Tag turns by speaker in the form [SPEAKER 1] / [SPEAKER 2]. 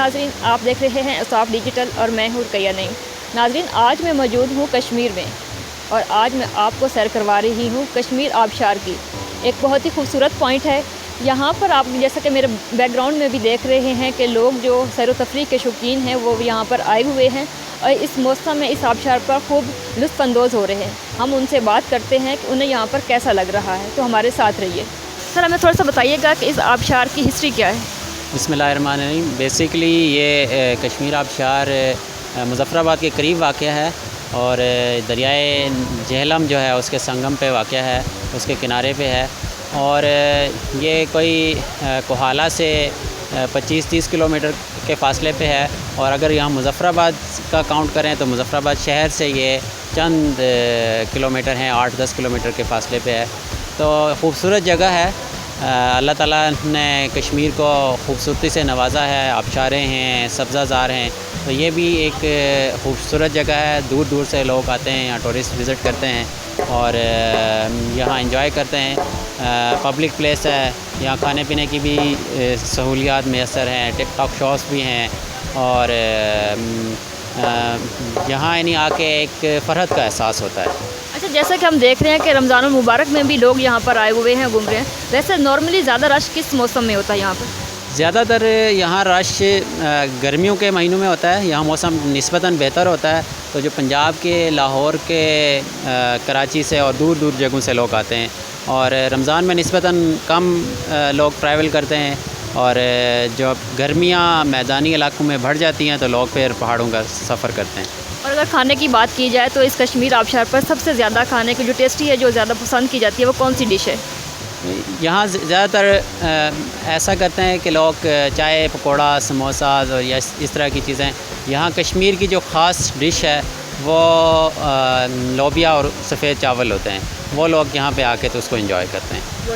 [SPEAKER 1] नाजरीन, आप देख रहे हैं इंसाफ डिजिटल और मैं हूँ रुकैया नईम। नाजरीन, आज मैं मौजूद हूँ कश्मीर में और आज मैं आपको सैर करवा रही हूँ कश्मीर आबशार की। एक बहुत ही खूबसूरत पॉइंट है। यहाँ पर आप जैसा कि मेरे बैकग्राउंड में भी देख रहे हैं कि लोग जो सैर व तफरीह के शौकीन हैं वो यहाँ पर आए हुए हैं और इस मौसम में इस आबशार पर खूब लुत्फ़अंदोज़ हो रहे हैं। हम उनसे बात करते हैं कि उन्हें यहाँ पर कैसा लग रहा है, तो हमारे साथ रहिए। सर, हमें थोड़ा सा बताइएगा कि इस आबशार की हिस्ट्री क्या है।
[SPEAKER 2] बिस्मिल्लाहिर्रहमानिर्रहीम। बेसिकली ये कश्मीर आबशार मुज़फ़्फ़राबाद के करीब वाक़ है और दरियाए जेहलम जो है उसके संगम पे वाक़ है, उसके किनारे पे है। और ये कोई कोहाला से 25-30 किलोमीटर के फ़ासले पे है। और अगर यहाँ मुज़फ़्फ़राबाद का काउंट करें तो मुज़फ़्फ़राबाद शहर से ये चंद किलोमीटर हैं, 8-10 किलोमीटर के फ़ासले पे है। तो ख़ूबसूरत जगह है। अल्लाह ताला ने कश्मीर को ख़ूबसूरती से नवाजा है। आबशारें हैं, सब्ज़ाज़ार हैं, तो ये भी एक ख़ूबसूरत जगह है। दूर दूर से लोग आते हैं, यहाँ टूरिस्ट विज़िट करते हैं और यहाँ एंजॉय करते हैं। पब्लिक प्लेस है, यहाँ खाने पीने की भी सहूलियात मैसर हैं, टिकटॉक शॉप्स भी हैं और यहाँ यानी आके एक फ़रहत का एहसास होता है।
[SPEAKER 1] अच्छा, जैसा कि हम देख रहे हैं कि रमज़ानुल मुबारक में भी लोग यहाँ पर आए हुए हैं, घूम रहे हैं। वैसे नॉर्मली ज़्यादा रश किस मौसम में होता है यहाँ पर?
[SPEAKER 2] ज़्यादातर यहाँ रश गर्मियों के महीनों में होता है। यहाँ मौसम निस्बतन बेहतर होता है, तो जो पंजाब के, लाहौर के, कराची से और दूर दूर जगहों से लोग आते हैं। और रमज़ान में निस्बतन कम लोग ट्रैवल करते हैं और जब गर्मियाँ मैदानी इलाकों में बढ़ जाती हैं तो लोग फिर पहाड़ों का सफ़र करते हैं।
[SPEAKER 1] और अगर खाने की बात की जाए तो इस कश्मीर आबशार पर सबसे ज़्यादा खाने की जो टेस्टी है, जो ज़्यादा पसंद की जाती है, वो कौन सी डिश है?
[SPEAKER 2] यहाँ ज़्यादातर ऐसा करते हैं कि लोग चाय, पकौड़ा, समोसा या इस तरह की चीज़ें। यहाँ कश्मीर की जो ख़ास डिश है वो लोबिया और सफ़ेद चावल होते हैं। वो लोग यहाँ पे आके तो उसको एंजॉय करते हैं।